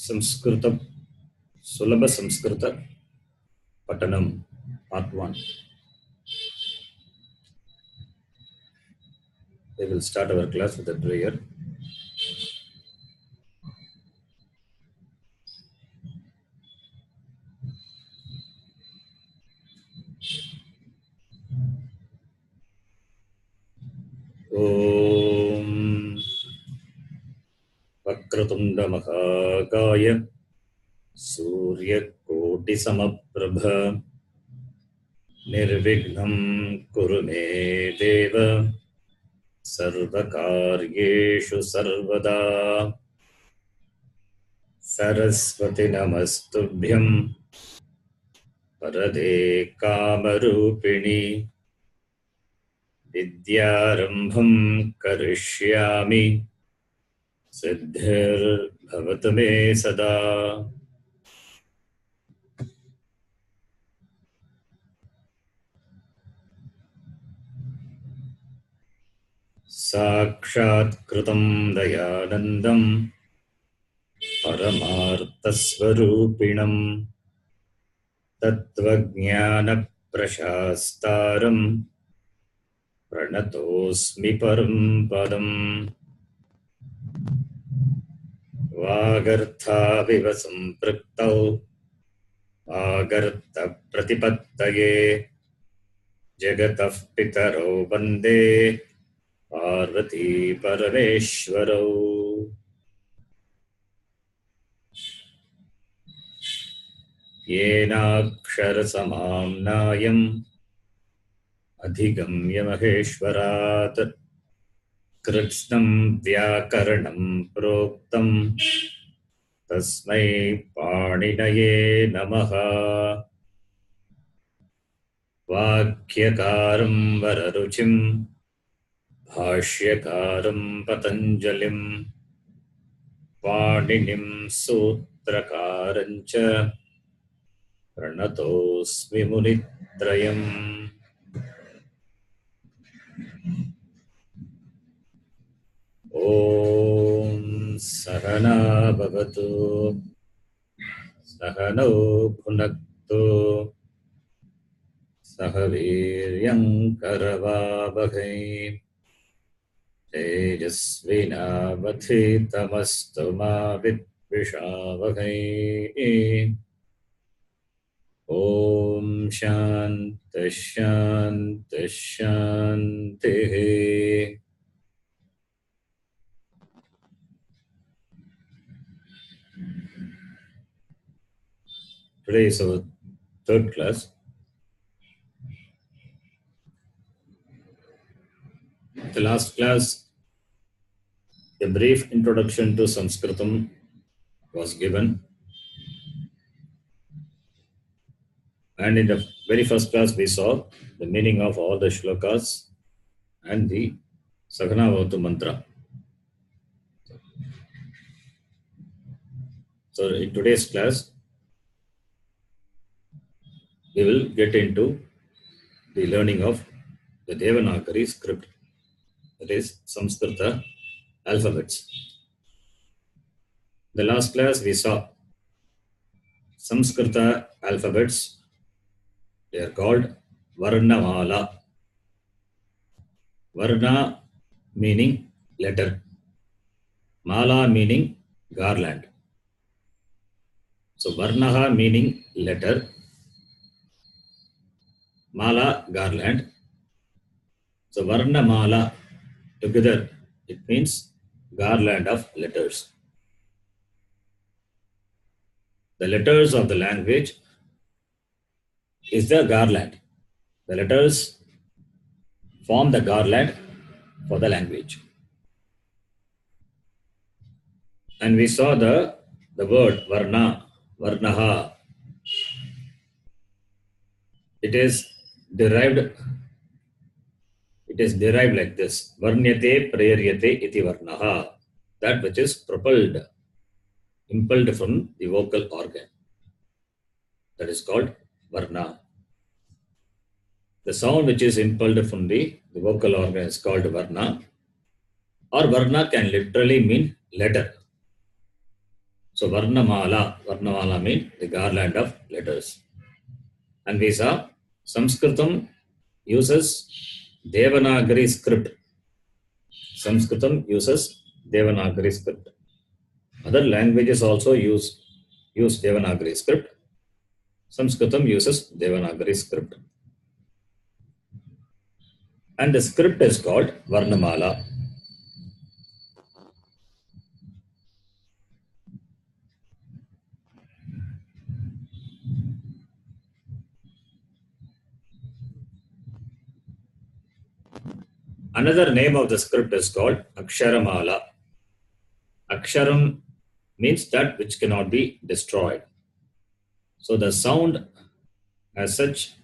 Saṃskṛtam Sulabha Saṃskrta Patanam Part 1. We will start our class with a prayer. Om Vakratunda Mahakaya Surya Koti Samaprabha Nirvignam Kurume Deva Sarvakaryeshu Sarvada Saraswati Namastubhyam Parade Kamarupini Vidyarambham Karishyami Siddhir Bhavatame Sada. Saṃskṛtam Dayanandam Paramarthasvarupinam Tattvajnana Prashastaram Pranatosmi Param Padam. Vagartha viva sampraktau Vagartha pratipattaye Jagatah pitaro vande Parvati Parameshwarau. Yenakshara samamnayam Adhigamya maheshwarat Kritsnam vyakaranam proktam Tasmai paninaye namaha. Vakyakaram vararuchim Bhashyakaram Patanjalim Paninim Sutrakarancha Pranatosmi Munitrayam. Om Sahana Bhavatu Sahano Bhunaktu Sahaviryam Karavabhai Tejasvina Vathitamastu ma Vidvishavahai. Om Shanti Shanti Shanti. Today is our third class. The last class, a brief introduction to Saṃskṛtam was given. And in the very first class, we saw the meaning of all the shlokas and the Saganavatu mantra. So in today's class, we will get into the learning of the Devanagari script, that is Saṃskṛta alphabets. The last class we saw Saṃskṛta alphabets. They are called Varnamala. Varna meaning letter. Mala meaning garland. So Varnaha meaning letter. Mala garland. So Varnamala together it means garland of letters. The letters of the language is the garland. The letters form the garland for the language. And we saw the word Varna, Varnaha. It is derived like this. Varnyate prayaryate iti Varnaha. That which is impelled from the vocal organ. That is called Varna. The sound which is impelled from the vocal organ is called Varna. Or Varna can literally mean letter. So Varnamala means the garland of letters. And we saw Saṃskṛtam uses Devanagari script. Saṃskṛtam uses Devanagari script. Other languages also use Devanagari script. Saṃskṛtam uses Devanagari script. And the script is called Varnamala. Another name of the script is called Aksharamala. Aksharam means that which cannot be destroyed. So the sound as such,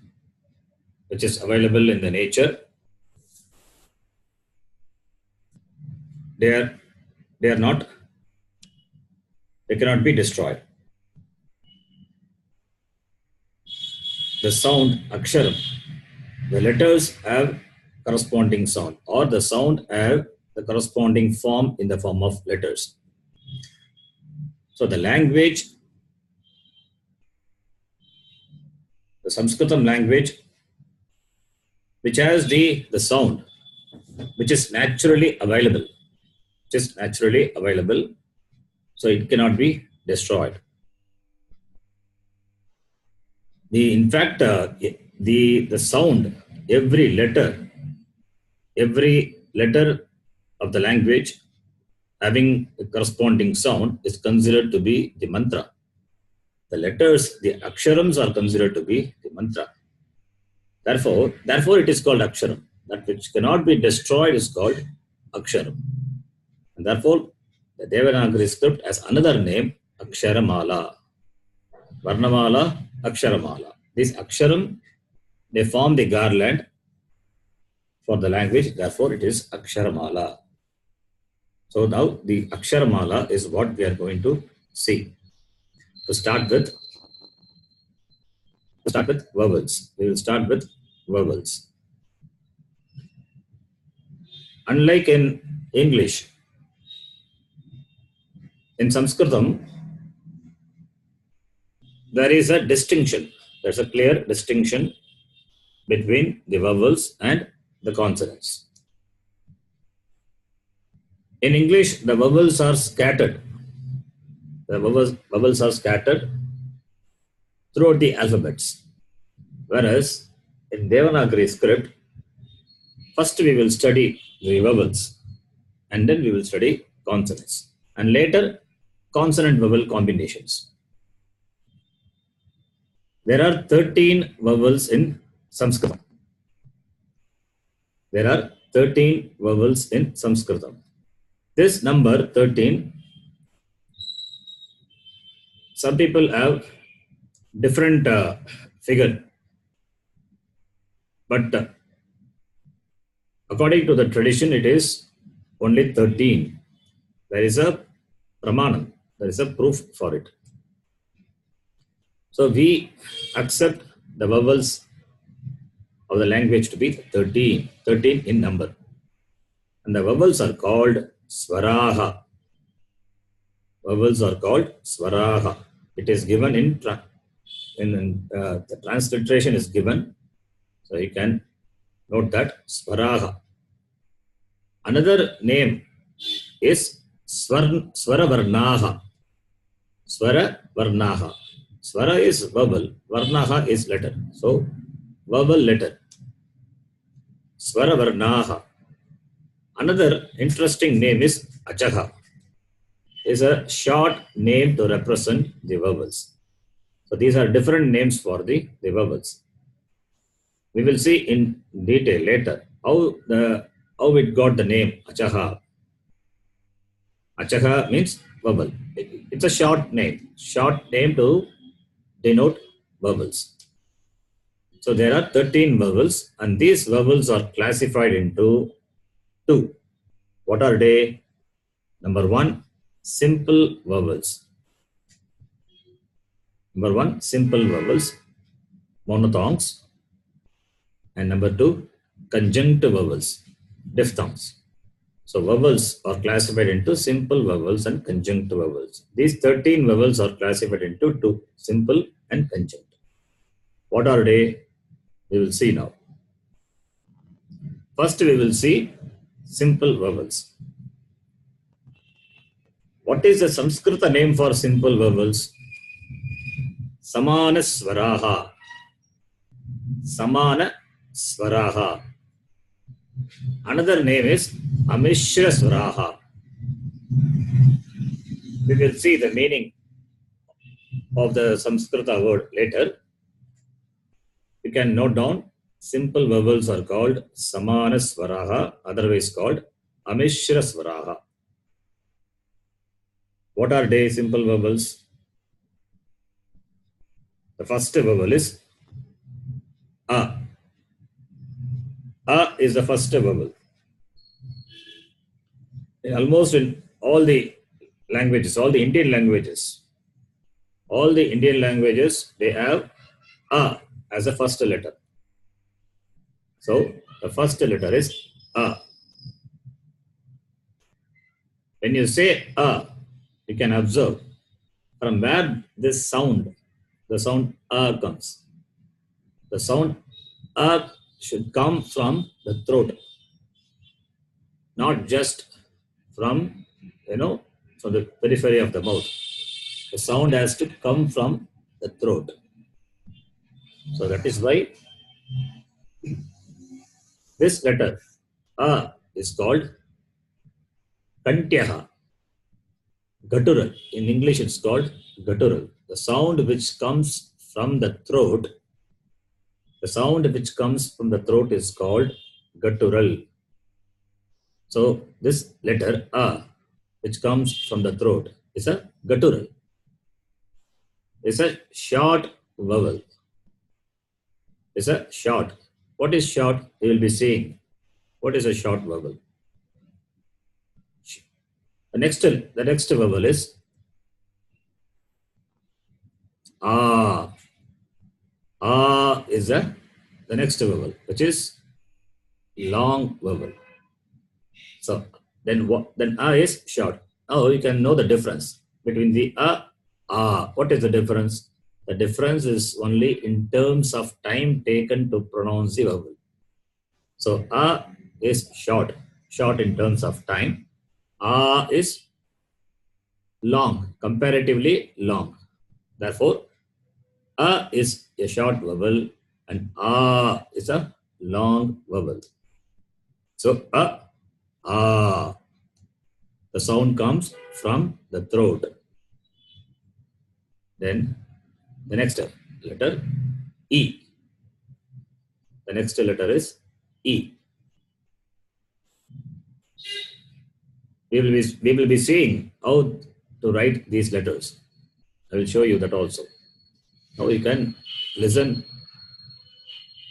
which is available in the nature, they cannot be destroyed. The sound Aksharam, the letters have corresponding sound, or the sound have the corresponding form in the form of letters. So the language, the Saṃskṛtam language, which has the sound, which is naturally available, so it cannot be destroyed. In fact, the sound, every letter of the language having a corresponding sound is considered to be the mantra. The letters, the aksharams, are considered to be the mantra. Therefore it is called aksharam. That which cannot be destroyed is called aksharam. And therefore, the Devanagari script has another name, Aksharamala. Varnamala, Aksharamala. This aksharam, they form the garland for the language. Therefore, it is Aksharamala. So now the Aksharamala is what we are going to see. To start with vowels. We will start with vowels. Unlike in English, in Saṃskṛtam, there is a distinction. There's a clear distinction between the vowels and the consonants. In English, the vowels are scattered. The vowels are scattered throughout the alphabets. Whereas in Devanagari script, first we will study the vowels and then we will study consonants and later consonant vowel combinations. There are 13 vowels in Saṃskṛtam. There are 13 vowels in Saṃskṛtam. This number 13, some people have different figure. But according to the tradition, it is only 13. There is a pramanam. There is a proof for it. So we accept the vowels of the language to be 13 in number. And the vowels are called swaraha. Vowels are called swaraha. It is given the transliteration is given. So you can note that swaraha. Another name is swaravarnaha. Swaravarnaha. Swara is vowel, varnaha is letter. So vowel letter. Swaravarnaha. Another interesting name is achaha. Is a short name to represent the vowels. So these are different names for the vowels. We will see in detail later how it got the name achaha. Achaha means vowel. It's a short name to denote vowels. So there are 13 vowels and these vowels are classified into two. What are they? Number one, simple vowels. Number one, simple vowels, monophthongs. And number two, conjunct vowels, diphthongs. So vowels are classified into simple vowels and conjunct vowels. These 13 vowels are classified into two, simple and conjunct. What are they? We will see now. First, we will see simple vowels. What is the Saṃskṛta name for simple vowels? Samana Swaraha. Samana Swaraha. Another name is Amishra Swaraha. We will see the meaning of the Saṃskṛta word later. You can note down simple vowels are called Samana Swaraha, otherwise called Amishra Swaraha. What are they simple vowels? The first vowel is A. A is the first vowel. Almost in all the languages, all the Indian languages, they have A as a first letter. So the first letter is A. When you say A, you can observe from where this sound, the sound A comes. The sound A should come from the throat, not just from, from the periphery of the mouth. The sound has to come from the throat. So that is why this letter A is called Kantyaha. Guttural. In English, it's called guttural. The sound which comes from the throat, is called guttural. So this letter A, which comes from the throat, is a guttural. It's a short vowel. It's a short. What is short? We will be seeing. What is a short vowel? The next vowel is A. A is the next vowel, which is long vowel. So then A is short. Now you can know the difference between the A. What is the difference? The difference is only in terms of time taken to pronounce the vowel. So A is short in terms of time. A is long, comparatively long. Therefore, A is a short vowel and A is a long vowel. So A. The sound comes from the throat. Then the next letter E. The next letter is E. We will be seeing how to write these letters. I will show you that also. Now you can listen,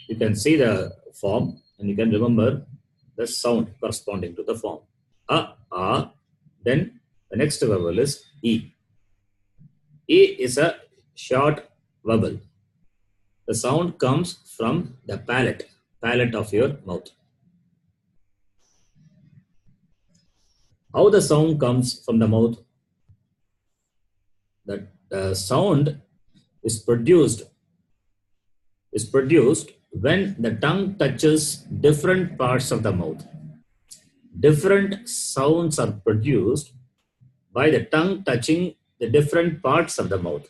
you can see the form and you can remember the sound corresponding to the form. A. Then the next vowel is E. E is a short vowel. The sound comes from the palate of your mouth. How the sound comes from the mouth? The sound is produced when the tongue touches different parts of the mouth. Different sounds are produced by the tongue touching the different parts of the mouth.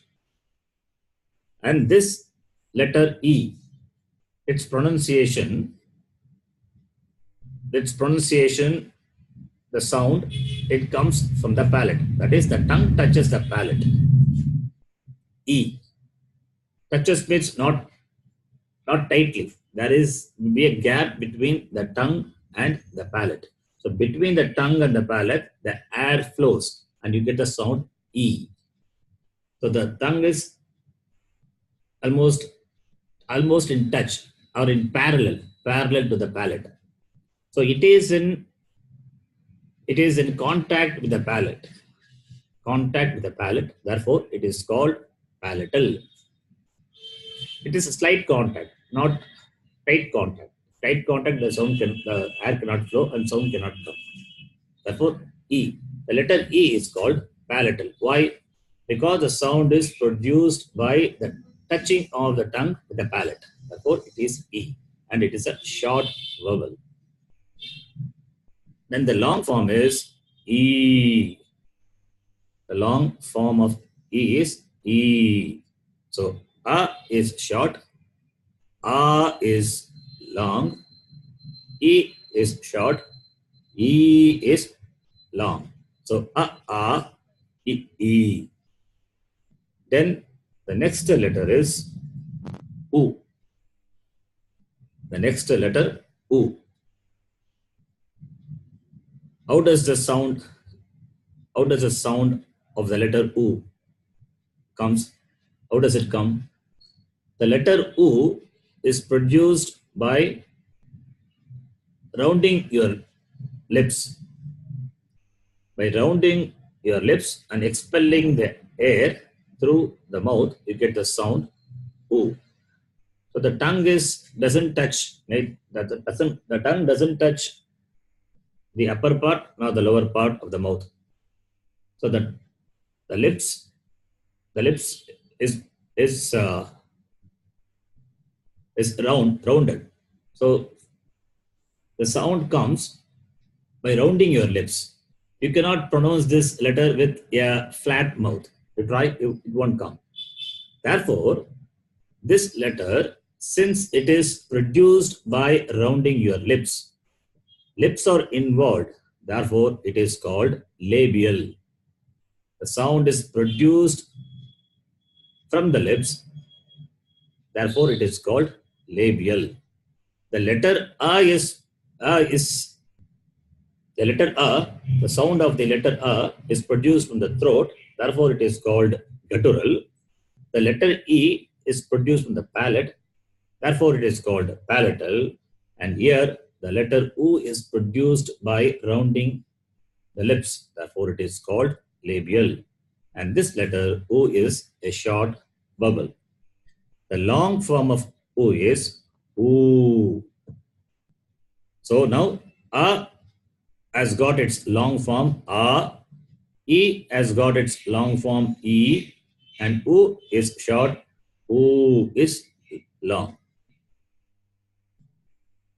And this letter E, its pronunciation, the sound, it comes from the palate. That is, the tongue touches the palate. E. Touches means not tightly. There is be a gap between the tongue and the palate. So between the tongue and the palate, the air flows and you get the sound E. So the tongue is almost in touch or in parallel to the palate. So it is in contact with the palate. Therefore, it is called palatal. It is a slight contact, not tight contact. Tight contact, the air cannot flow and sound cannot come. Therefore, E. The letter E is called palatal. Why? Because the sound is produced by the touching of the tongue with the palate. Therefore, it is E. And it is a short vowel. Then the long form is E. The long form of E is E. So, A is short, A is long, E is short, E is long. So, A, E. Then the next letter is U. The next letter U. How does the sound of the letter U comes? How does it come? The letter U is produced by rounding your lips. By rounding your lips and expelling the air through the mouth, you get the sound U. So the tongue doesn't touch, right? The tongue doesn't touch the upper part nor the lower part of the mouth. So the lips is uh, is rounded. So the sound comes by rounding your lips. You cannot pronounce this letter with a flat mouth. You try, it won't come. Therefore, this letter, since it is produced by rounding your lips, lips are involved. Therefore, it is called labial. The sound is produced from the lips. Therefore, it is called labial. The letter the sound of the letter A is produced from the throat. Therefore, it is called guttural. The letter E is produced from the palate. Therefore, it is called palatal. And here, the letter U is produced by rounding the lips. Therefore, it is called labial. And this letter U is a short vowel. The long form of U is U. So now A has got its long form A, E has got its long form E, and U is short, U is long.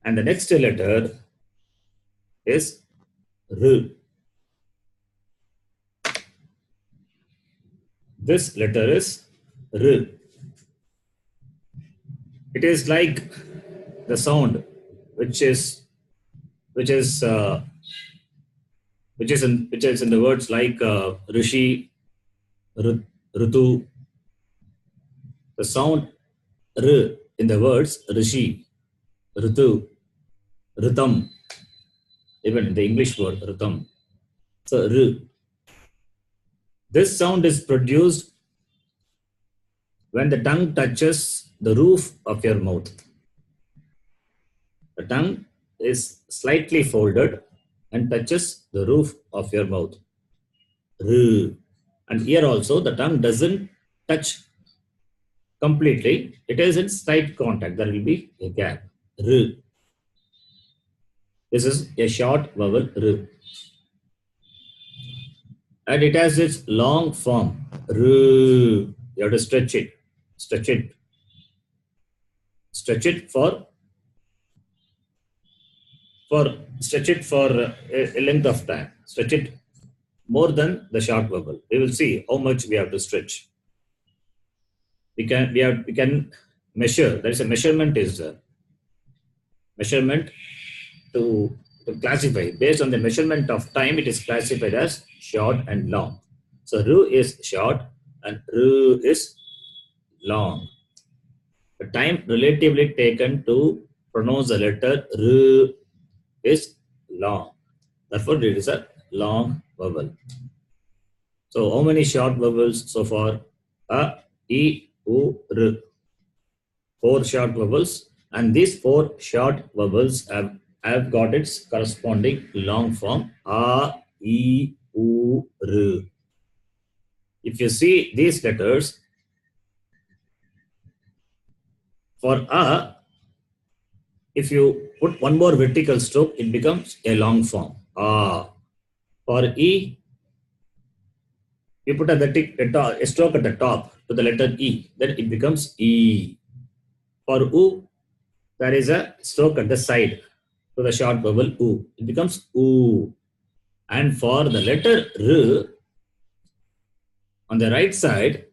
And the next letter is R. This letter is R. It is like the sound which is in the words like Rishi, Ritu. The sound R in the words Rishi, Ritu, Ritam, even the English word Ritam. So R. This sound is produced when the tongue touches the roof of your mouth. The tongue is slightly folded and touches the roof of your mouth. R. And here also the tongue doesn't touch completely. It is in slight contact. There will be a gap. R. This is a short vowel R. And it has its long form. R. You have to stretch it. Stretch it. Stretch it for a length of time. Stretch it more than the short vowel. We will see how much we have to stretch. We can measure. There is a measurement measurement to classify. Based on the measurement of time, it is classified as short and long. So R is short and R is long. The time relatively taken to pronounce the letter R is long. Therefore, it is a long vowel. So, how many short vowels so far? A, E, U, R. 4 short vowels, and these 4 short vowels have got its corresponding long form A, E, U, R. If you see these letters, for A, if you put one more vertical stroke, it becomes a long form. A. For E, you put a stroke at the top to the letter E, then it becomes E. For U, there is a stroke at the side to the short vowel U. It becomes U. And for the letter R, on the right side,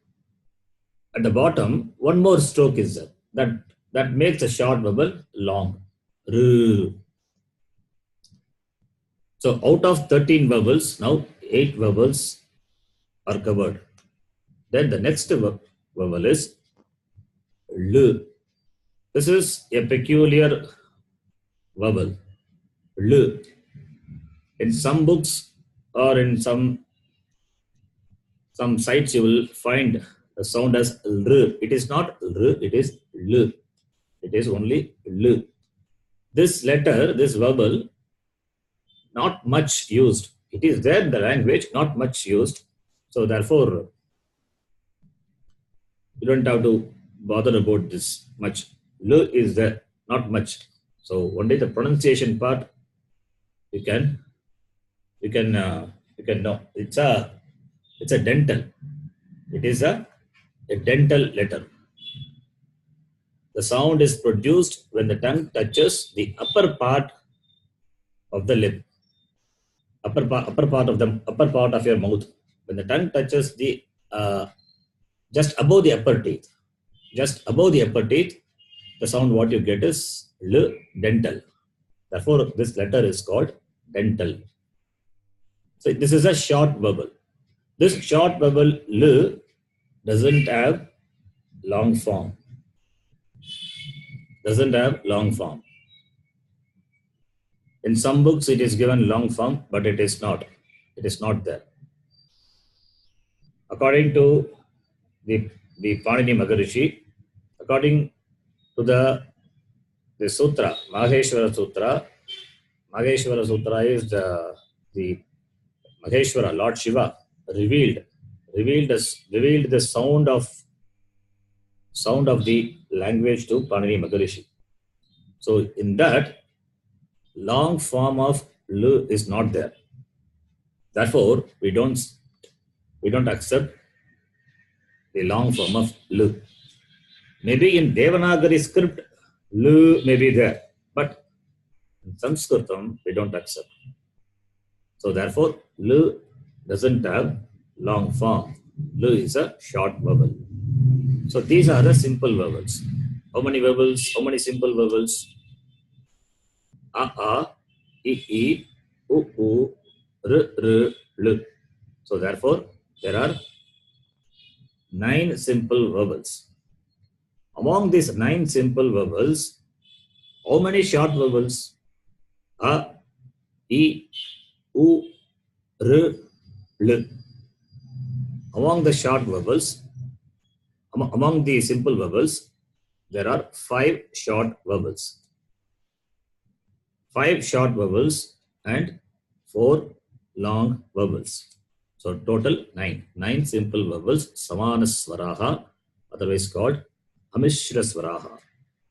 at the bottom, one more stroke is there. That makes a short vowel long. R. So out of 13 vowels, now 8 vowels are covered. Then the next vowel is L. This is a peculiar vowel. L. In some books or in some sites, you will find the sound as R. It is not R, it is L. It is only L. This letter, this vowel, not much used. It is there in the language, not much used. So therefore, you don't have to bother about this much. L is there, not much. So only the pronunciation part you can know. It's a dental. It is a dental letter. The sound is produced when the tongue touches the upper part of the lip, upper part of your mouth. When the tongue touches the just above the upper teeth, the sound what you get is L, dental. Therefore, this letter is called dental. So this is a short vowel. This short vowel L doesn't have long form. In some books, it is given long form, but it is not. It is not there. According to the Panini Maharishi, according to the sutra, Maheshwara Sutra. Maheshwara Sutra is the Maheshwara, Lord Shiva, revealed the sound of the language to Panini Maharishi. So in that, long form of L is not there. Therefore, we don't accept the long form of L. Maybe in Devanagari script, L may be there, but in Saṃskṛtam, we don't accept. So therefore, L doesn't have long form. L is a short vowel. So these are the simple vowels. How many vowels? How many simple vowels? A, I, U, R, L. So therefore, there are 9 simple vowels. Among these 9 simple vowels, how many short vowels? A, I, U, R, L. Among the short vowels, among the simple vowels, there are 5 short vowels. 5 short vowels and 4 long vowels. So total 9. 9 simple vowels, Samanasvaraha, otherwise called Amishra.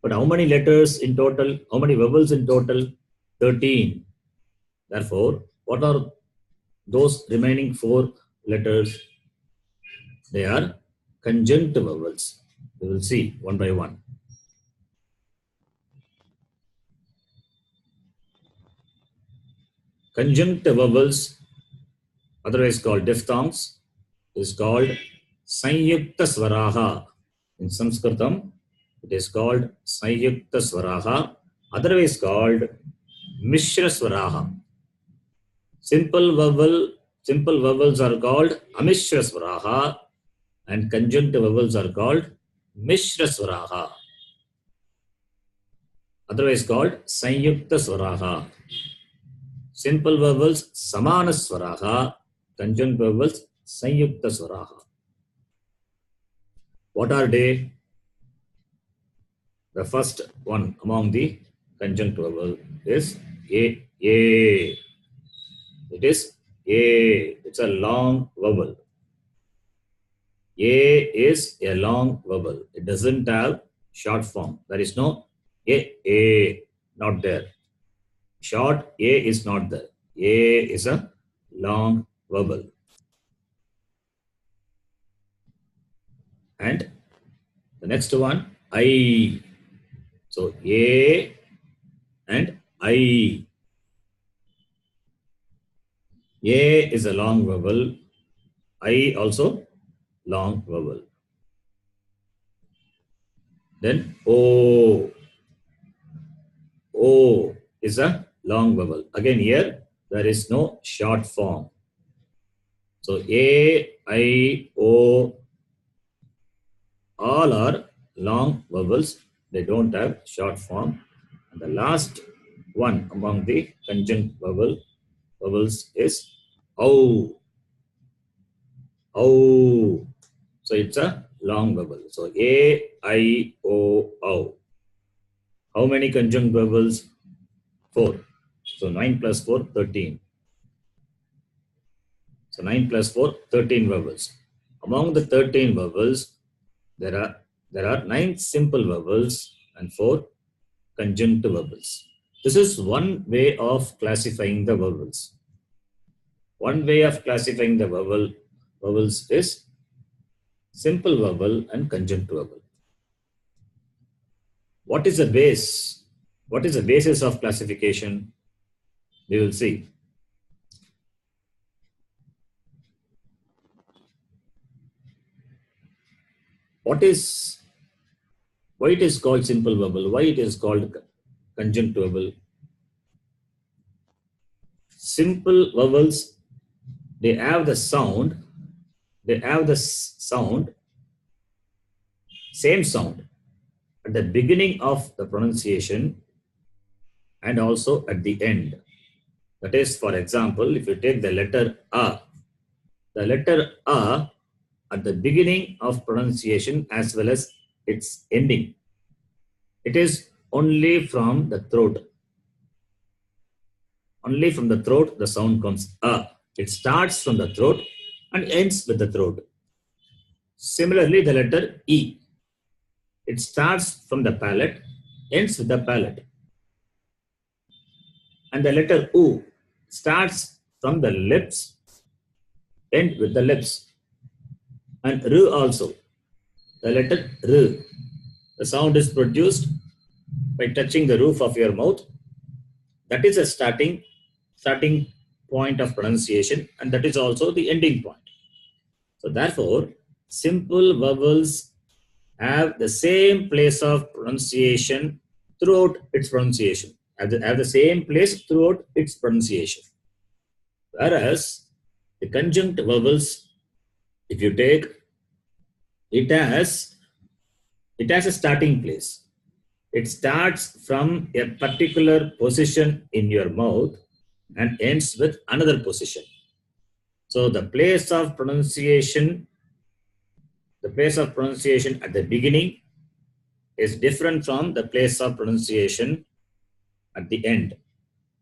But how many letters in total? How many vowels in total? 13. Therefore, what are those remaining 4 letters? They are conjunct vowels. We will see one by one. Conjunct vowels, otherwise called diphthongs, is called Sanyukta Svaraha. In Saṃskṛtam, it is called Sanyukta Svaraha, otherwise called Mishra Svaraha. Simple vowels are called Amishra Svaraha, and conjunct vowels are called Mishra Svaraha, otherwise called Sanyukta Svaraha. Simple vowels Samana Svaraha, conjunct vowels Sanyukta Svaraha. What are they? The first one among the conjunct vowel is A. It is A. It's a long vowel. A is a long vowel. It doesn't have short form. There is no A, not there. Short A is not there. A is a long vowel. And the next one, I. So A and I. A is a long vowel. I also long vowel. Then O. O is a long vowel. Again, here there is no short form. So A, I, O, all are long vowels. They don't have short form. And the last one among the conjunct vowels is O. O. So it's a long vowel. So A, I, O, O. How many conjunct vowels? 4. So 9 plus 4, 13. So 9 plus 4, 13 vowels. Among the 13 vowels, there are 9 simple vowels and 4 conjunct vowels. This is one way of classifying the vowels. One way of classifying the vowels is simple vowel and conjunct vowel. What is the base? What is the basis of classification? We will see. Why it is called simple vowel? Why it is called conjunct vowel? Simple vowels, they have the sound, same sound at the beginning of the pronunciation and also at the end. That is, for example, if you take the letter A at the beginning of pronunciation as well as its ending, it is only from the throat. Only from the throat the sound comes A. It starts from the throat and ends with the throat. Similarly, the letter E. It starts from the palate, ends with the palate. And the letter U starts from the lips, end with the lips. And R also. The letter R. The sound is produced by touching the roof of your mouth. That is a starting point of pronunciation, and that is also the ending point. So therefore, simple vowels have the same place of pronunciation throughout its pronunciation. Have the same place throughout its pronunciation. Whereas the conjunct vowels, if you take, it has a starting place. It starts from a particular position in your mouth and ends with another position. So the place of pronunciation at the beginning is different from the place of pronunciation at the end.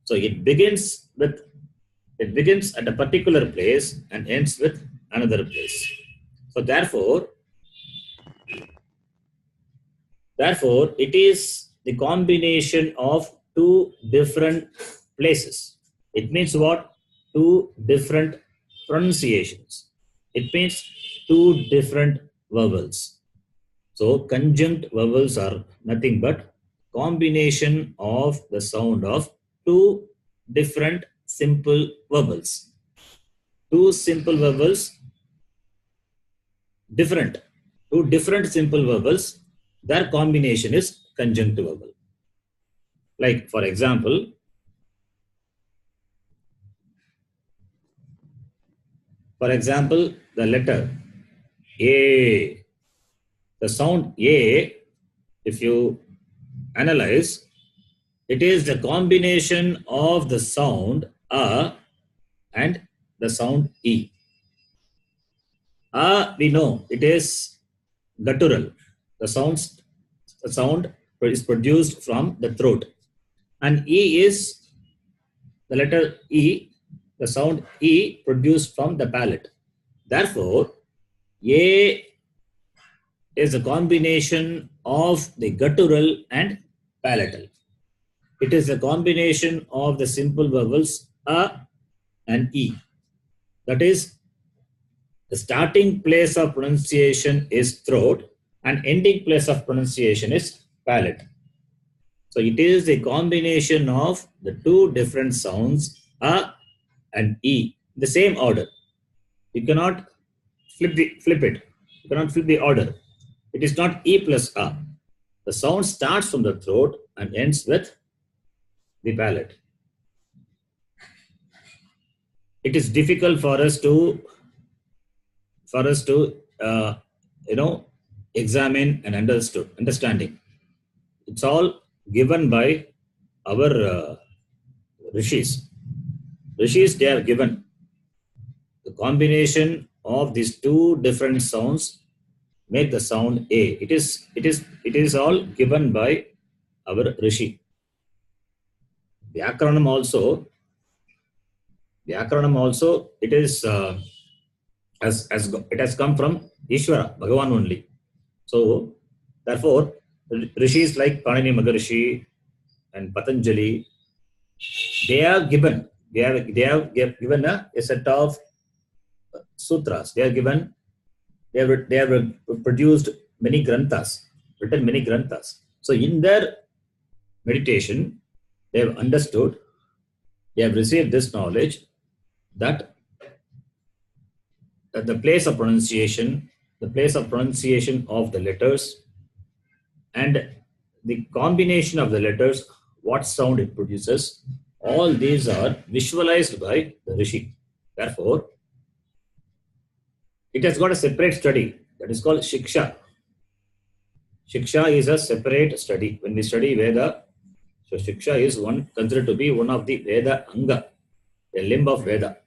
So it begins at a particular place and ends with another place. So therefore, it is the combination of two different places. It means what? Two different pronunciations. It means two different vowels. So conjunct vowels are nothing but combination of the sound of two different simple vowels. Two simple vowels, different. Two different simple vowels, their combination is conjunct vowel. Like, for example, the letter A. The sound A, if you analyze, it is the combination of the sound A and the sound E. A, we know, it is guttural. The sound is produced from the throat. And E is the letter E, the sound E produced from the palate. Therefore, A is a combination of the guttural and palatal. It is a combination of the simple vowels A and E. That is, the starting place of pronunciation is throat and ending place of pronunciation is palate. So it is a combination of the two different sounds a and e, the same order. You cannot flip it. You cannot flip the order. It is not e plus a. The sound starts from the throat and ends with the palate. It is difficult for us to uh, examine and understanding. It's all given by our rishis. Rishis, they are given the combination of these two different sounds make the sound a. It is all given by our rishi. Vyakaranam also. Vyakaranam also. It is as it has come from Ishvara, Bhagavan only. So therefore, rishis like Panini Maharishi and Patanjali, they are given. They have given a set of sutras. They have produced many granthas, written many granthas. So in their meditation, they have understood, they have received this knowledge that the place of pronunciation of the letters and the combination of the letters, what sound it produces, all these are visualized by the rishi. Therefore, it has got a separate study that is called Shiksha. Shiksha is a separate study. When we study Veda, so Shiksha is considered to be one of the Veda Anga, a limb of Veda.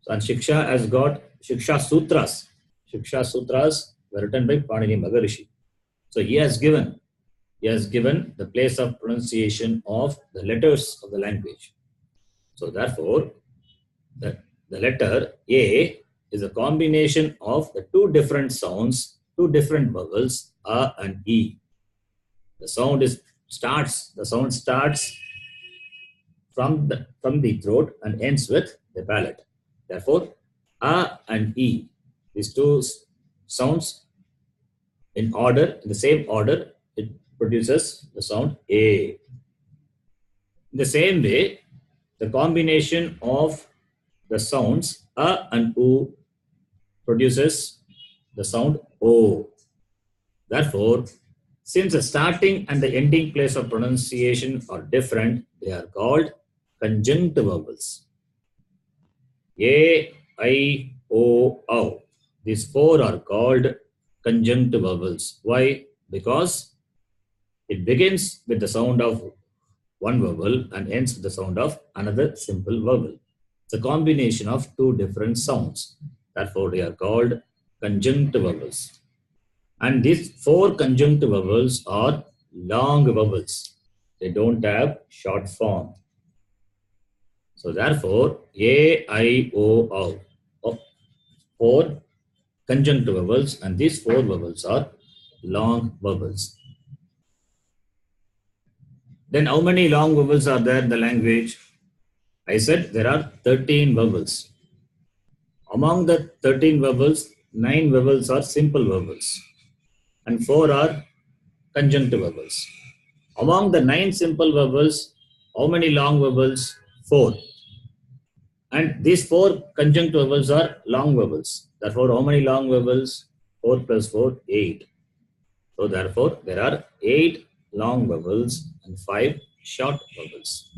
So, and Shiksha has got Shiksha Sutras. Shiksha Sutras were written by Panini Maharishi. So he has given the place of pronunciation of the letters of the language. So therefore, the letter A is a combination of the two different sounds, two different vowels, a and e. The sound starts from the throat and ends with the palate. Therefore, a and e, these two sounds in the same order, it produces the sound a. In the same way, the combination of the sounds a and u produces the sound o. Therefore, since the starting and the ending place of pronunciation are different, they are called conjunct vowels. A, I, O, Au. These four are called conjunct vowels. Why? Because it begins with the sound of one vowel and ends with the sound of another simple vowel. It's a combination of two different sounds. Therefore, they are called conjunct vowels. And these four conjunct vowels are long vowels. They don't have short form. So therefore, A, I, O, Au. Four conjunct vowels, and these four vowels are long vowels. Then how many long vowels are there in the language? I said there are 13 vowels. Among the 13 vowels, 9 vowels are simple vowels and 4 are conjunct vowels. Among the 9 simple vowels, how many long vowels? 4. And these 4 conjunct vowels are long vowels. Therefore, how many long vowels? 4 plus 4, 8. So therefore, there are 8 long vowels and 5 short vowels.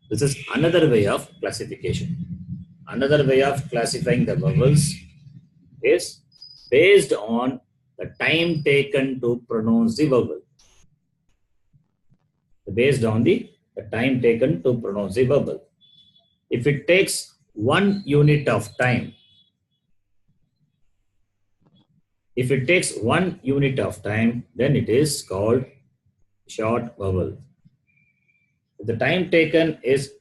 This is another way of classification. Another way of classifying the vowels is based on the time taken to pronounce the vowel. Based on the time taken to pronounce the vowel. If it takes 1 unit of time, then it is called short vowel. If the time taken is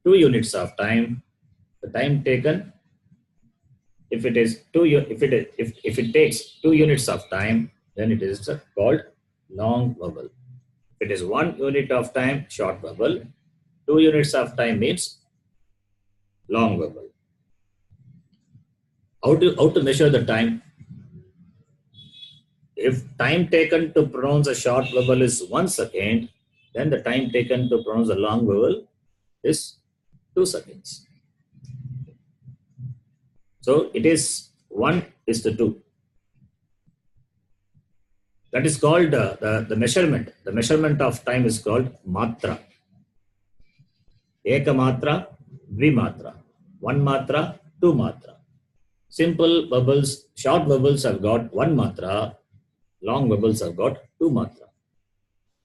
2 units of time, the time taken, if it takes 2 units of time, then it is called long vowel. If it is 1 unit of time, short vowel. 2 units of time means long vowel. How to measure the time? If time taken to pronounce a short vowel is 1 second, then the time taken to pronounce a long vowel is 2 seconds. So it is 1:2. That is called the measurement. The measurement of time is called matra. Eka matra, dvi matra. 1 matra, 2 matra. Simple vowels, short vowels have got 1 matra. Long vowels have got 2 matra.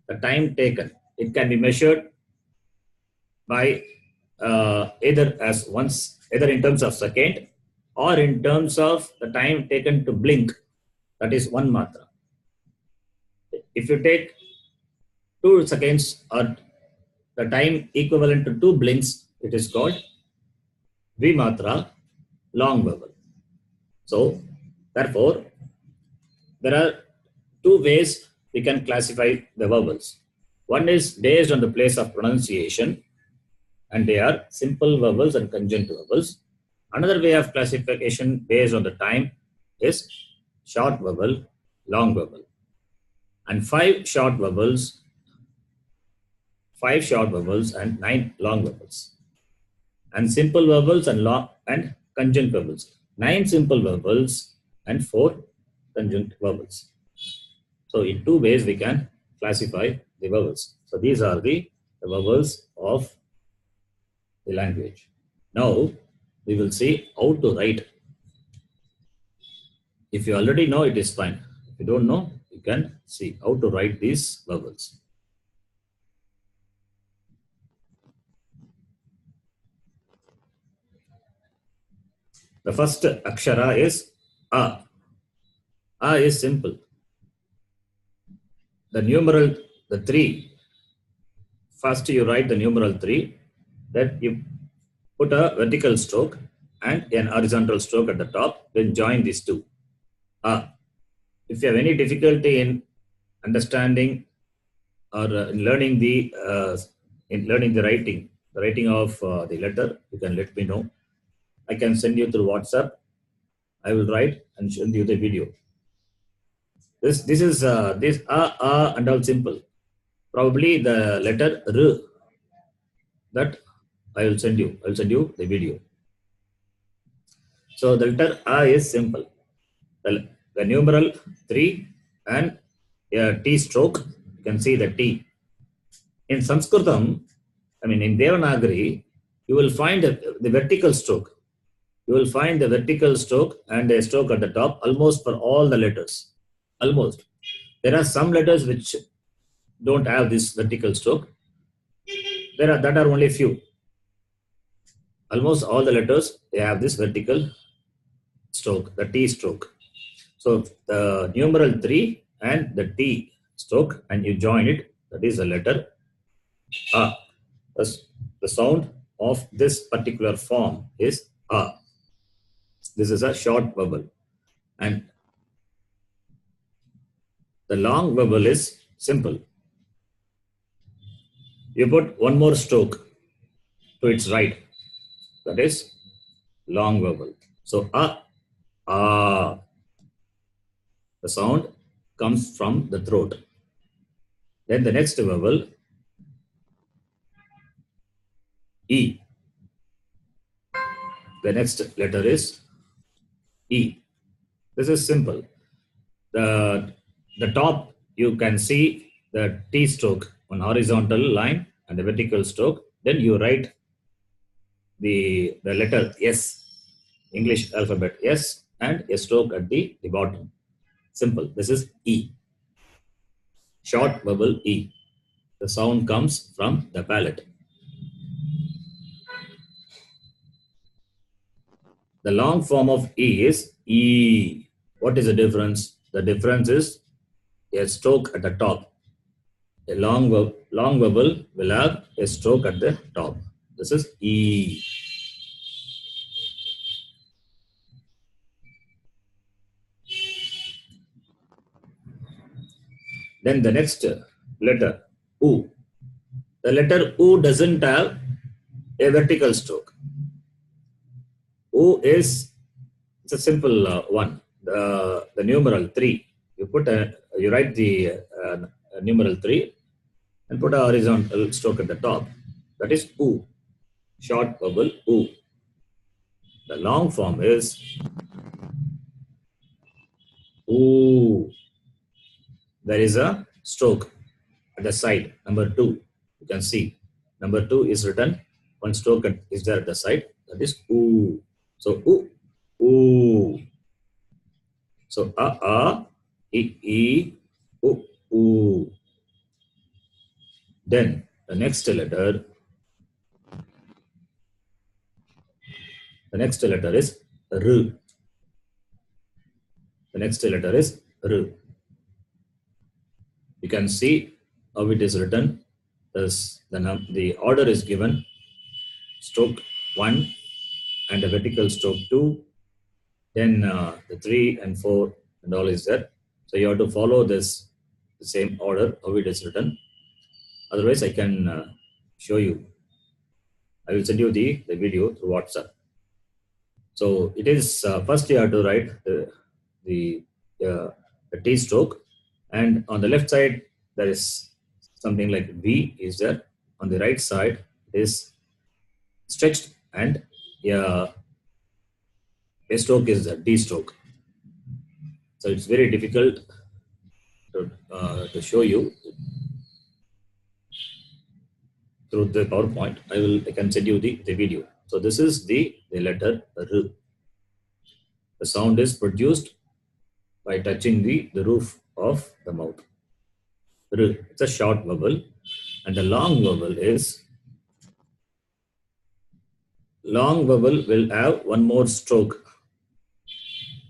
The time taken, it can be measured by either in terms of second or in terms of the time taken to blink. That is 1 matra. If you take 2 seconds or the time equivalent to 2 blinks, it is called Vimatra, long vowel. So, therefore, there are 2 ways we can classify the vowels. One is based on the place of pronunciation, and they are simple vowels and conjunctive vowels. Another way of classification based on the time is short vowel, long vowel. And 5 short vowels and 9 long vowels. And simple vowels and long and conjunct vowels. 9 simple vowels and 4 conjunct vowels. So in 2 ways we can classify the vowels. So these are the vowels of the language. Now we will see how to write. If you already know, it is fine. If you don't know, you can see how to write these vowels. The first akshara is A. A is simple. The numeral, the 3. First you write the numeral 3. Then you put a vertical stroke and an horizontal stroke at the top. Then join these 2. A. If you have any difficulty in understanding or in learning the writing of the letter, you can let me know. I can send you through WhatsApp. I will write and send you the video. This is this a and all simple. Probably the letter R, that I will send you. I will send you the video. So the letter A is simple. The numeral 3 and a T stroke. You can see the T. In Saṃskṛtam, in Devanagari, you will find the vertical stroke. You will find the vertical stroke and a stroke at the top almost for all the letters. Almost. There are some letters which don't have this vertical stroke. That are only few. Almost all the letters, they have this vertical stroke, the T stroke. So the numeral 3 and the T stroke, and you join it, that is the letter A. The sound of this particular form is A. This is a short vowel. And the long vowel is simple. You put one more stroke to its right. That is long vowel. So A. The sound comes from the throat. Then the next vowel, E. The next letter is E. This is simple. The top, you can see the T stroke on horizontal line and the vertical stroke. Then you write the letter S, English alphabet S, and a stroke at the bottom. Simple. This is E. Short vowel E. The sound comes from the palate. The long form of E is E. What is the difference? The difference is a stroke at the top. A long vowel will have a stroke at the top. This is E. Then the next letter, U. The letter U doesn't have a vertical stroke. U is It's a simple one. The numeral 3. You write the numeral 3 and put a horizontal stroke at the top. That is oo. Short vowel oo. The long form is oo. There is a stroke at the side. Number 2. You can see. Number 2 is written. One stroke is there at the side. That is oo. So oo. Ooh. So e, oo. Then the next letter is r. The next letter is r. You can see how it is written. The order is given: stroke 1 and a vertical stroke 2. Then the 3 and 4 and all is there. So you have to follow the same order how it is written. Otherwise, I can show you. I will send you the video through WhatsApp. So it is first you have to write the T stroke, and on the left side there is something like V is there. On the right side is stretched, and a stroke is the D stroke. So it's very difficult to show you through the PowerPoint. I can send you the video. So this is the letter R. The sound is produced by touching the roof of the mouth. R. It's a short vowel, and the long vowel will have one more stroke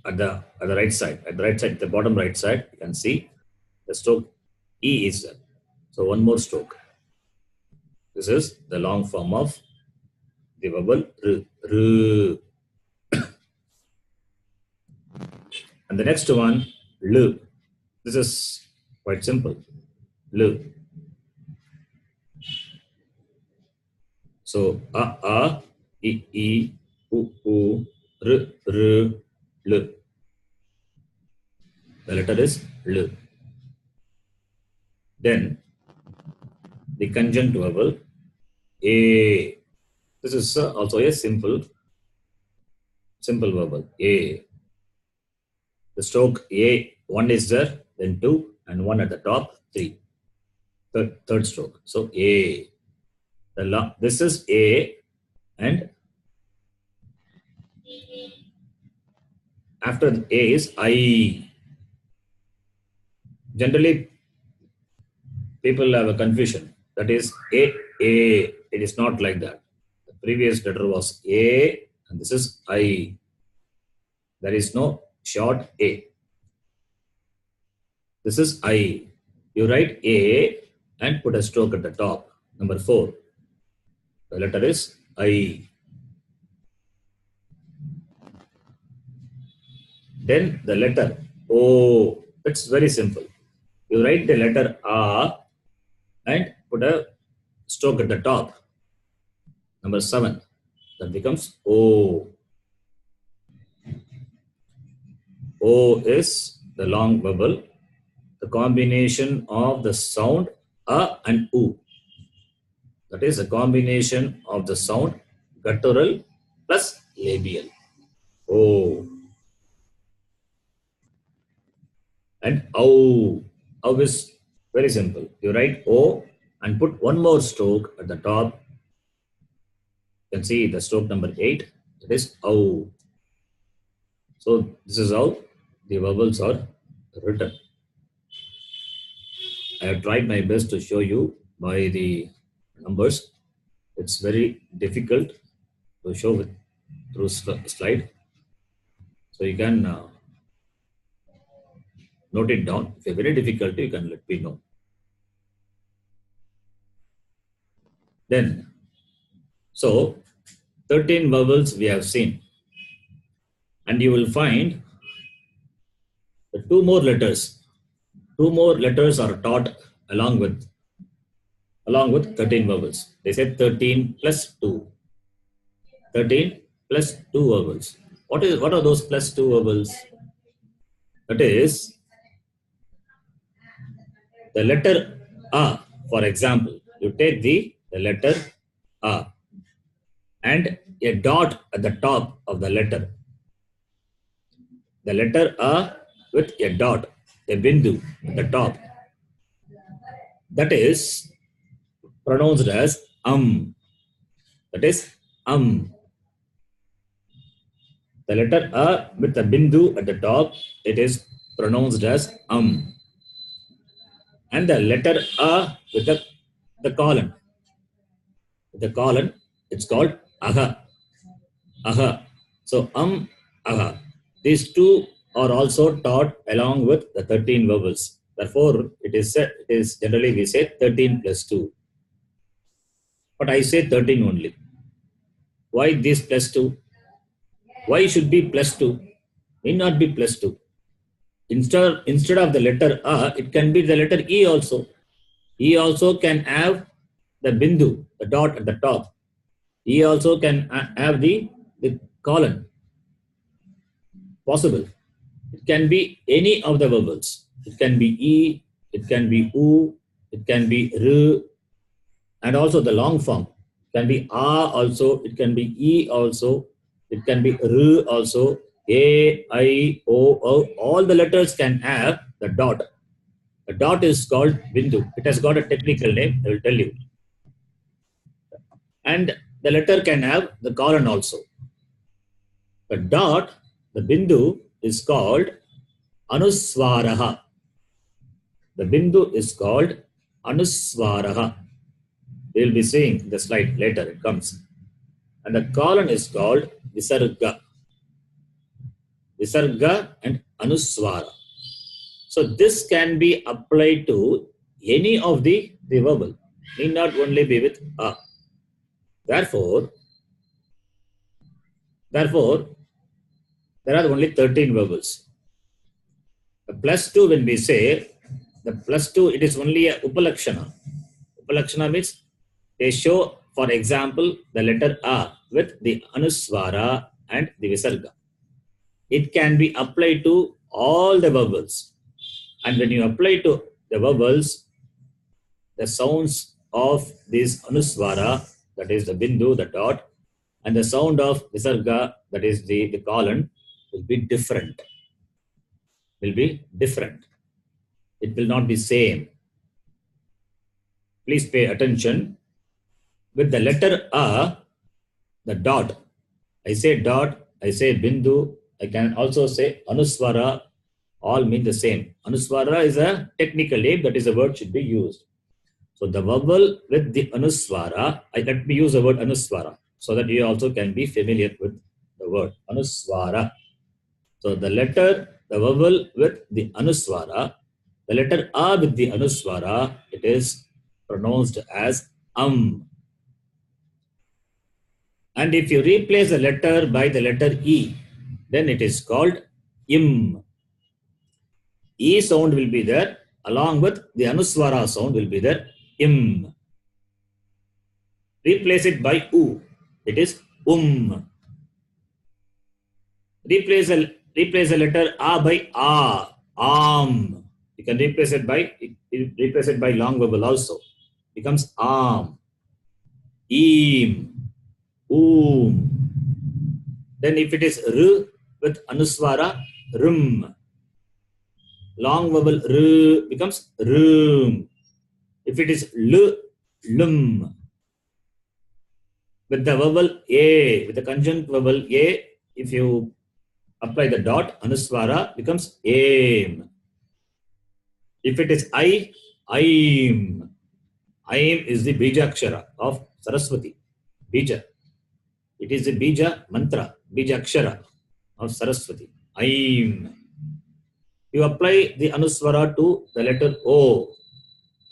at the right side. At the right side, the bottom right side, you can see the stroke E is there. So one more stroke. This is the long form of the vowel R. R. And the next one, L. This is quite simple. L. So a, e, u, r, l. The letter is L. Then the conjunct vowel A. This is also a simple vowel A. The stroke A, 1 is there, then 2, and 1 at the top, 3. Third stroke. So A. This is A, and after the A is I. Generally, people have a confusion. That is A. It is not like that. The previous letter was A, and this is I. There is no short A. This is I. You write A and put a stroke at the top. Number 4. The letter is I. Then the letter O. It's very simple. You write the letter A and put a stroke at the top. Number 7. That becomes O. O is the long vowel, the combination of the sound A and U. That is a combination of the sound guttural plus labial. O. And O. O is very simple. You write O and put one more stroke at the top. You can see the stroke number 8. It is O. So this is how the vowels are written. I have tried my best to show you by the numbers. It's very difficult to show through slide. So you can note it down. If you have any difficulty, you can let me know. Then, so 13 vowels we have seen. And you will find the 2 more letters. 2 more letters are taught along with 13 vowels. They said 13 plus 2. 13 plus 2 vowels. What are those plus two vowels? That is the letter A. For example, you take the letter A and a dot at the top of the letter. The letter A with a dot, a bindu at the top. That is pronounced as That is The letter A with a bindu at the top, it is pronounced as And the letter A with the colon. It's called aha. So aha. These two are also taught along with the 13 vowels. Therefore, it is generally we say 13 plus 2. But I say 13 only. Why this plus 2? Why should be plus 2? May not be plus 2. Instead of the letter A, it can be the letter E also. E also can have the bindu, the dot at the top. E also can have the colon. Possible. It can be any of the vowels. It can be E, it can be U, it can be R, and also the long form. It can be A also, it can be E also, it can be R also, A, I, O. All the letters can have the dot. The dot is called bindu. It has got a technical name, I will tell you. And the letter can have the colon also. The dot, the bindu, is called anuswaraha. The bindu is called anuswaraha. We will be seeing the slide later, it comes. And the colon is called visarga. Visarga and anuswara. So this can be applied to any of the vowel. Need not only be with A. Therefore, there are only 13 vowels. The plus 2, when we say, the plus 2, it is only a upalakshana. Upalakshana means they show, for example, the letter A with the anuswara and the visarga. It can be applied to all the vowels. And when you apply to the vowels, the sounds of this anuswara, that is the bindu, the dot, and the sound of visarga, that is the colon, will be different. It will not be same. Please pay attention. With the letter A, the dot, I say dot, I say bindu, I can also say anuswara, all mean the same. Anuswara is a technical name, that is a word should be used. So the vowel with the anuswara, let me use the word anuswara so that you also can be familiar with the word anuswara. So the vowel with the anuswara, the letter A with the anuswara, it is pronounced as And if you replace the letter by the letter E, then it is called im. E sound will be there, along with the anuswara sound will be there, im. Replace it by U, it is Replace the letter A by am. You can replace it by long vowel also. Becomes am, im, Then if it is R with anuswara, rum. Long vowel R becomes rum. If it is lum. With the vowel A, with the conjunct vowel A, if you apply the dot, anuswara becomes aim. If it is aim. Aim is the bija akshara of Saraswati. Bija. It is the bija mantra, bija akshara of Saraswati. Aim. You apply the anuswara to the letter O.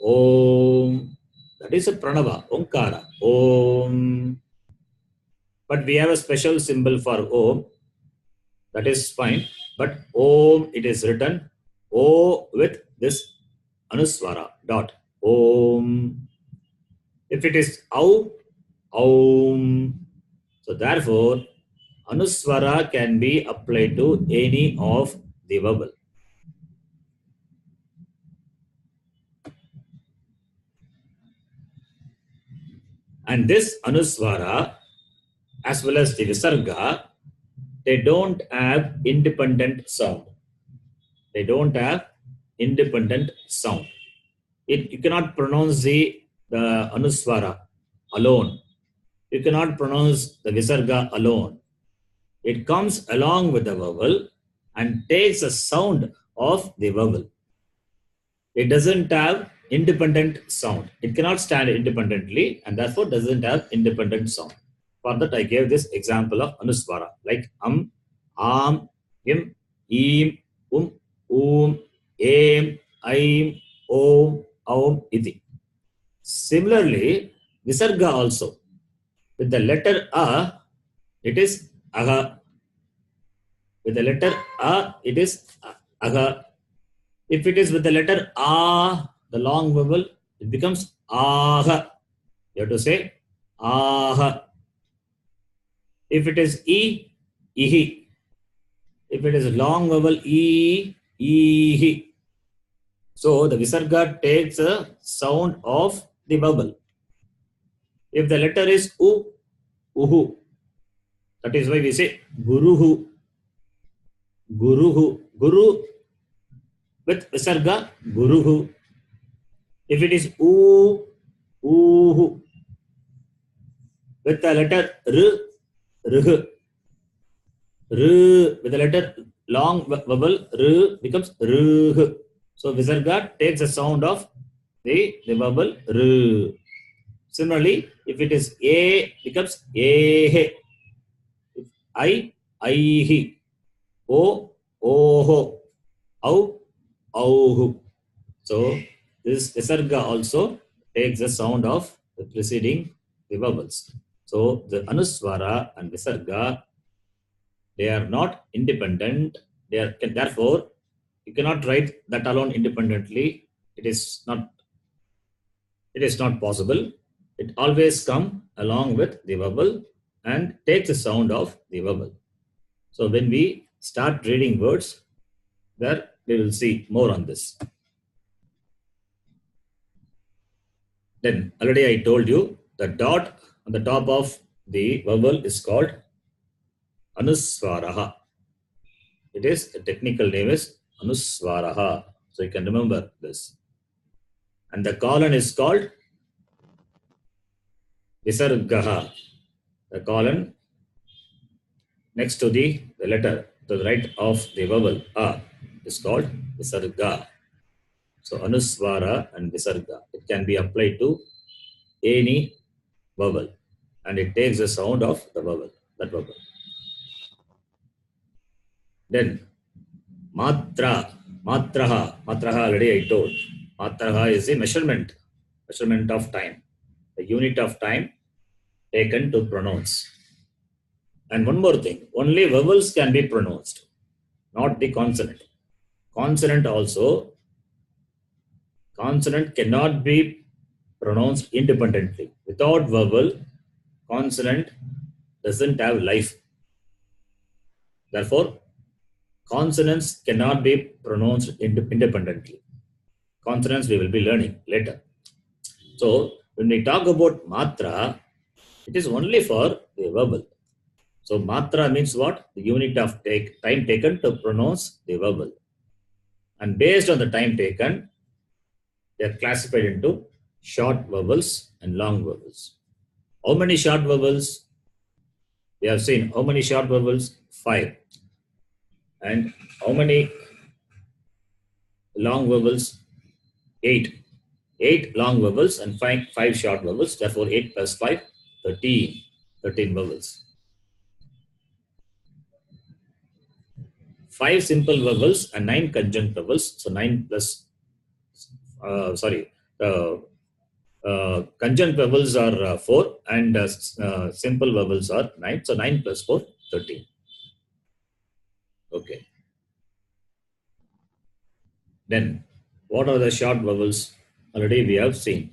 Om. That is a pranava, omkara. Om. But we have a special symbol for Om. That is fine. But Om, it is written O with this anuswara dot. Om. If it is Om. So therefore, Anuswara can be applied to any of the vowel. And this Anuswara as well as the Visarga, they don't have independent sound. They don't have independent sound. You cannot pronounce the Anuswara alone. You cannot pronounce the Visarga alone. It comes along with the vowel and takes the sound of the vowel. It doesn't have independent sound. It cannot stand independently and therefore doesn't have independent sound. For that, I gave this example of Anuswara, like am, im, aim, aim, om, iti. Similarly, Visarga also. With the letter A, it is aga. With the letter A, it is aga. If it is with the letter A, the long vowel, it becomes aha. You have to say aha. If it is E, ihi. If it is long vowel E, ihi. So the Visarga takes a sound of the vowel. If the letter is U, uhu. That is why we say guruhu. Guruhu. Guru with Visarga, guruhu. If it is U, uhu. With the letter R, ruh. R with the letter long vowel, R becomes ruh. So Visarga takes the sound of the vowel R. Similarly, if it is A, becomes A. I, aihi. O, oho. Au, auhu. So this Visarga also takes the sound of the preceding the vowels. So the Anuswara and Visarga, they are not independent. Therefore, you cannot write that alone independently. It is not possible. It always comes along with the vowel and takes the sound of the vowel. So when we start reading words, there we will see more on this. Then already I told you the dot on the top of the vowel is called Anuswaraha. It is, the technical name is Anuswaraha. So you can remember this. And the colon is called Visargaha. The colon next to the letter to the right of the vowel A is called Visarga. So Anuswara and Visarga, it can be applied to any vowel and it takes the sound of the vowel, that vowel. Then Matra, Matraha already I told. Matraha is a measurement of time, the unit of time taken to pronounce. And one more thing, only vowels can be pronounced, not the consonant. Consonant cannot be pronounced independently. Without vowel, consonant doesn't have life. Therefore, consonants cannot be pronounced independently. Consonants we will be learning later. So, when we talk about matra, it is only for the vowel. So, matra means what? The unit of time taken to pronounce the vowel. And based on the time taken, they are classified into short vowels and long vowels. How many short vowels? We have seen how many short vowels? 5. And how many long vowels? 8. 8 long vowels and 5 short vowels. Therefore, 8 plus 5, 13. 13 vowels. 5 simple vowels and 9 conjunct vowels. So 9 plus, conjunct vowels are 4 and simple vowels are 9. So 9 plus 4, 13. Okay. Then, what are the short vowels? Already we have seen.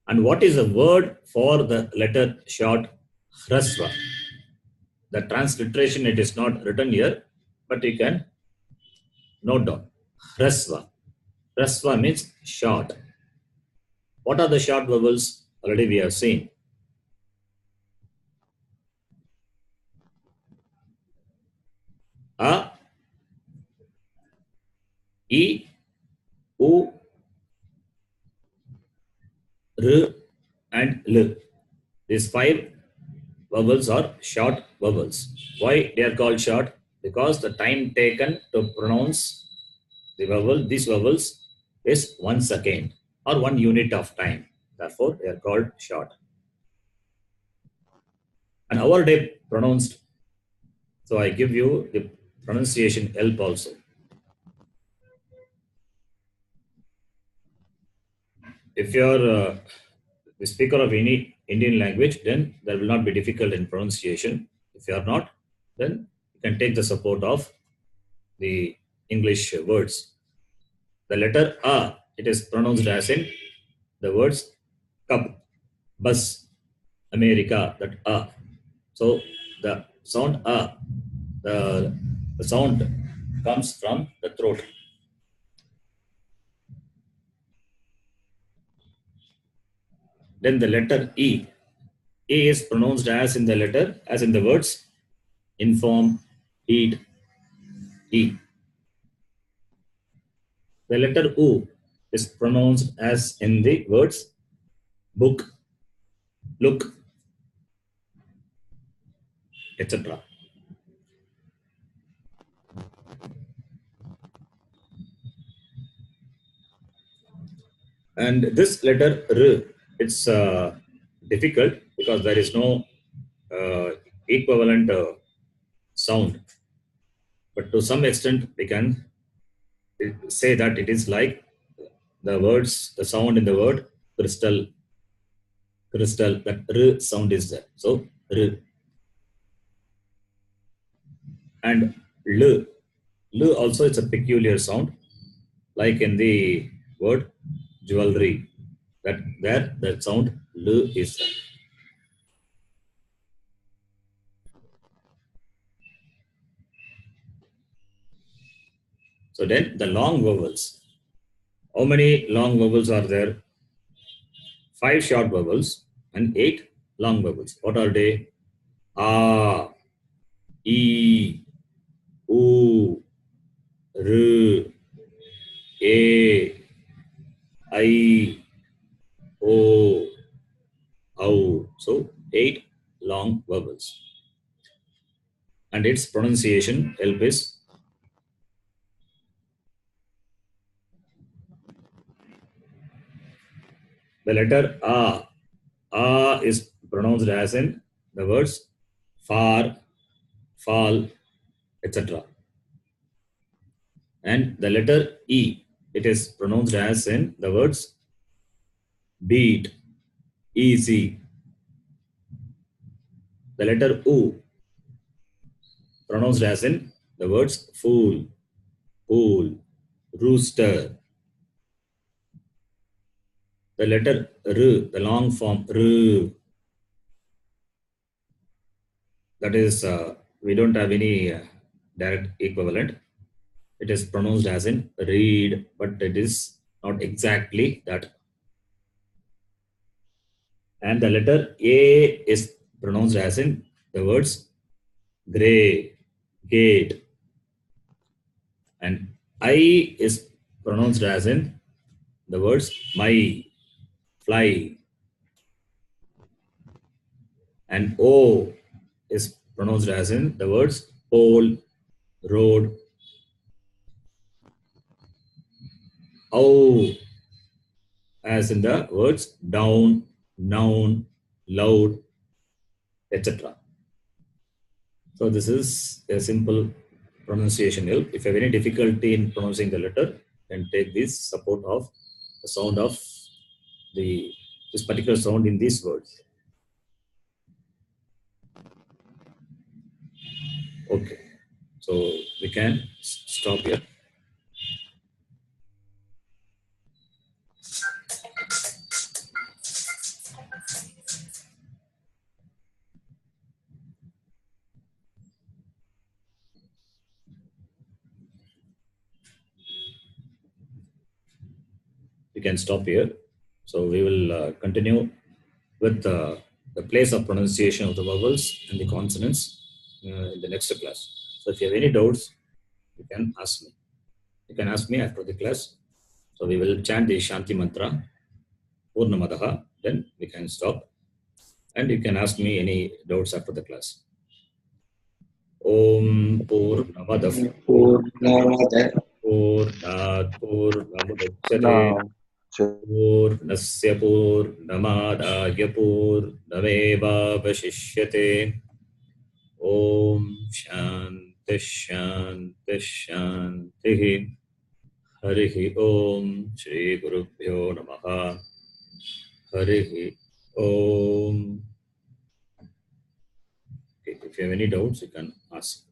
And what is the word for the letter short? Hrasva. The transliteration, it is not written here, but you can note down. Hrasva. Hrasva means short. What are the short vowels? Already we have seen. A, E, U, R, and L. These five vowels are short vowels. Why they are called short? Because the time taken to pronounce these vowels is 1 second or 1 unit of time. Therefore, they are called short. And our day pronounced. So I give you the pronunciation help also. If you are the speaker of any Indian language, then there will not be difficult in pronunciation. If you are not, then you can take the support of the English words. The letter A, it is pronounced as in the words cup, bus, America, that A. So the sound A, the sound comes from the throat. Then the letter E. E is pronounced as in the letter, as in the words inform, eat, E. The letter U is pronounced as in the words book, look, etc. And this letter R, it's difficult because there is no equivalent sound. But to some extent, we can say that it is like the words, the sound in the word crystal, crystal, that R sound is there. So R. And L. L also it's a peculiar sound, like in the word jewelry. That there, that sound L is there. So then the long vowels. How many long vowels are there? 5 short vowels and 8 long vowels. What are they? A, E, U, R, A, I, O, Au. So 8 long vowels. And its pronunciation help is the letter A. A is pronounced as in the words far, fall, etc. And the letter E, it is pronounced as in the words beat, easy. The letter U, pronounced as in the words fool, pool, rooster. The letter R, the long form R, that is, we don't have any direct equivalent. It is pronounced as in read, but it is not exactly that. And the letter A is pronounced as in the words gray, gate. And I is pronounced as in the words my, fly. And O is pronounced as in the words pole, road. O as in the words down, noun, loud, etc. So this is a simple pronunciation help. If you have any difficulty in pronouncing the letter, then take this support of the sound of this particular sound in these words. Okay, so we can stop here. can stop here. So we will continue with the place of pronunciation of the vowels and the consonants in the next class. So if you have any doubts, you can ask me. You can ask me after the class. So we will chant the Shanti mantra, Purnamadaha, then we can stop. And you can ask me any doubts after the class. Om Purnamadaha Purnat Purnamudachyate Purnasya Purnamadaya Purnamevavashishyate. Om Shanti Shanti Shanti. Harihi Om Shri Gurubhyo Namaha. Harihi Om. Okay, if you have any doubts, you can ask.